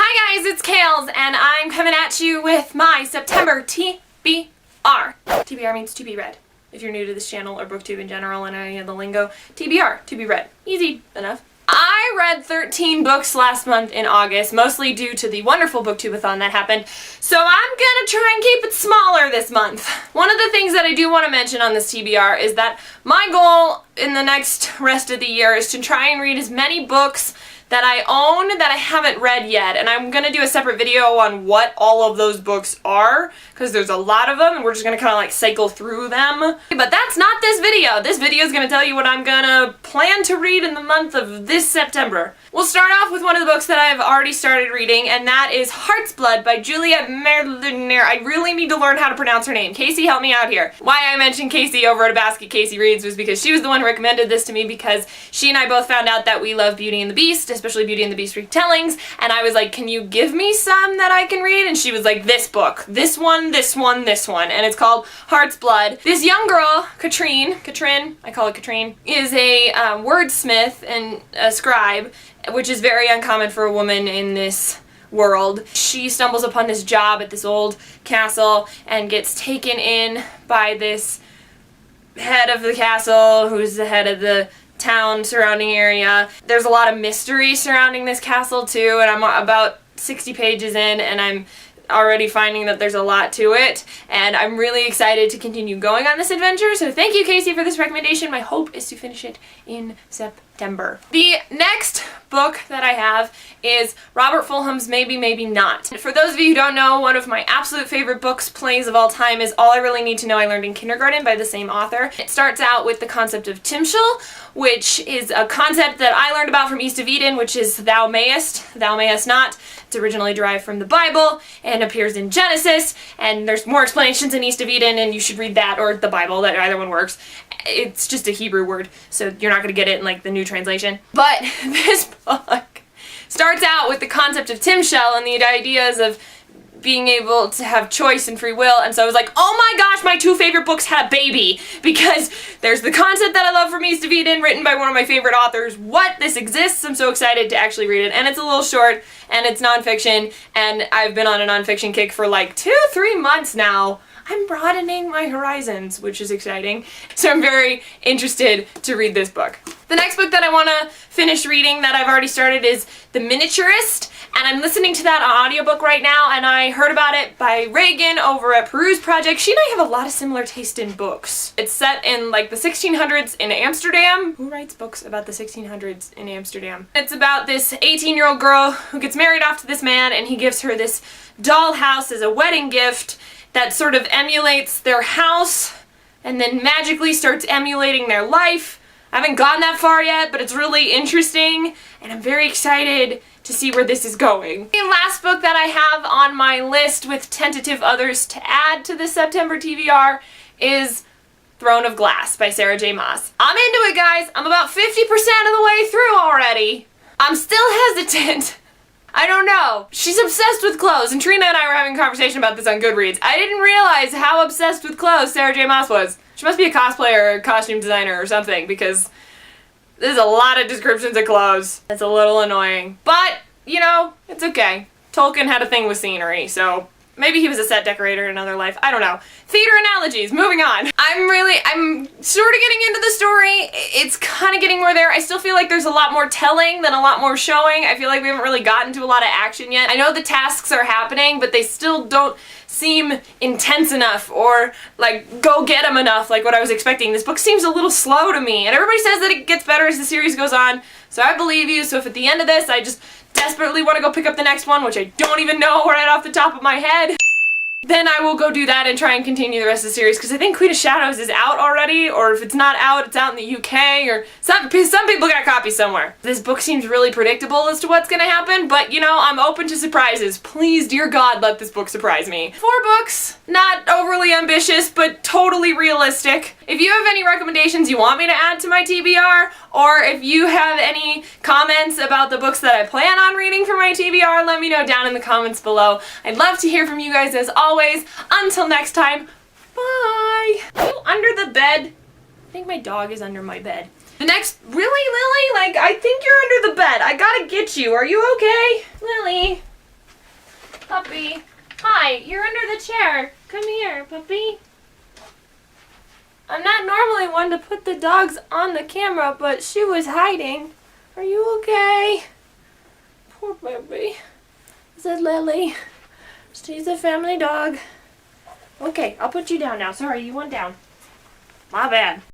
Hi guys, it's Kales, and I'm coming at you with my September TBR. TBR means to be read. If you're new to this channel or booktube in general and any of the lingo, TBR, to be read. Easy enough. I read 13 books last month in August, mostly due to the wonderful booktube-a-thon that happened, so I'm gonna try and keep it smaller this month. One of the things that I do want to mention on this TBR is that my goal in the next rest of the year is to try and read as many books that I own that I haven't read yet, and I'm gonna do a separate video on what all of those books are, because there's a lot of them and we're just gonna kind of like cycle through them. But that's not this video. This video is gonna tell you what I'm gonna plan to read in the month of this September. We'll start off with one of the books that I've already started reading, and that is Heart's Blood by Juliet Marillier. I really need to learn how to pronounce her name. Casey, help me out here. Why I mentioned Casey over at A Basket Casey Reads was because she was the one who recommended this to me, because she and I both found out that we love Beauty and the Beast, especially Beauty and the Beast retellings, and I was like, can you give me some that I can read? And she was like, this book, this one, this one, this one, and it's called Heart's Blood. This young girl, Katrin, I call it Katrin, is a wordsmith and a scribe, which is very uncommon for a woman in this world. She stumbles upon this job at this old castle and gets taken in by this head of the castle, who's the head of the town surrounding area. There's a lot of mystery surrounding this castle too, and I'm about 60 pages in and I'm already finding that there's a lot to it, and I'm really excited to continue going on this adventure, so thank you, Casey, for this recommendation. My hope is to finish it in September. The next book that I have is Robert Fulghum's Maybe, Maybe Not. For those of you who don't know, one of my absolute favorite plays of all time is All I Really Need to Know I Learned in Kindergarten by the same author. It starts out with the concept of Timshel, which is a concept that I learned about from East of Eden, which is thou mayest not. It's originally derived from the Bible and appears in Genesis, and there's more explanations in East of Eden, and you should read that or the Bible, that either one works. It's just a Hebrew word, so you're not going to get it in like the new translation. But this book starts out with the concept of Timshel and the ideas of being able to have choice and free will, and so I was like, oh my gosh, my two favorite books had a baby, because there's the concept that I love from East of Eden, written by one of my favorite authors. What? This exists? I'm so excited to actually read it, and it's a little short, and it's nonfiction, and I've been on a nonfiction kick for like 2-3 months now. I'm broadening my horizons, which is exciting, so I'm very interested to read this book. The next book that I want to finish reading that I've already started is The Miniaturist, and I'm listening to that on audiobook right now, and I heard about it by Reagan over at Peruse Project. She and I have a lot of similar taste in books. It's set in like the 1600s in Amsterdam. Who writes books about the 1600s in Amsterdam? It's about this 18-year-old girl who gets married off to this man, and he gives her this dollhouse as a wedding gift that sort of emulates their house and then magically starts emulating their life. I haven't gotten that far yet, but it's really interesting, and I'm very excited to see where this is going. The last book that I have on my list with tentative others to add to the September TBR is Throne of Glass by Sarah J. Maas. I'm into it, guys. I'm about 50% of the way through already. I'm still hesitant. I don't know. She's obsessed with clothes, and Trina and I were having a conversation about this on Goodreads. I didn't realize how obsessed with clothes Sarah J. Maas was. She must be a cosplayer or a costume designer or something, because there's a lot of descriptions of clothes. It's a little annoying. But, you know, it's okay. Tolkien had a thing with scenery, so maybe he was a set decorator in another life. I don't know. Theater analogies, moving on. I'm sort of getting into the story. It's kind of getting more there. I still feel like there's a lot more telling than a lot more showing. I feel like we haven't really gotten to a lot of action yet. I know the tasks are happening, but they still don't seem intense enough or like go get them enough like what I was expecting. This book seems a little slow to me, and everybody says that it gets better as the series goes on, so I believe you. So if at the end of this I just desperately want to go pick up the next one, which I don't even know right off the top of my head, then I will go do that and try and continue the rest of the series, because I think Queen of Shadows is out already, or if it's not out, it's out in the UK, or some people got copies somewhere. This book seems really predictable as to what's gonna happen, but you know, I'm open to surprises. Please, dear God, let this book surprise me. 4 books, not overly ambitious, but totally realistic. If you have any recommendations you want me to add to my TBR, or if you have any comments about the books that I plan on reading for my TBR, let me know down in the comments below. I'd love to hear from you guys as always. Until next time, bye! Are you under the bed? I think my dog is under my bed. The next, really, Lily? Like, I think you're under the bed. I gotta get you. Are you okay? Lily? puppy. Hi, you're under the chair. Come here, puppy. I'm not normally one to put the dogs on the camera, but she was hiding. Are you okay? Poor baby. This is Lily. She's a family dog. Okay, I'll put you down now. Sorry, you went down. My bad.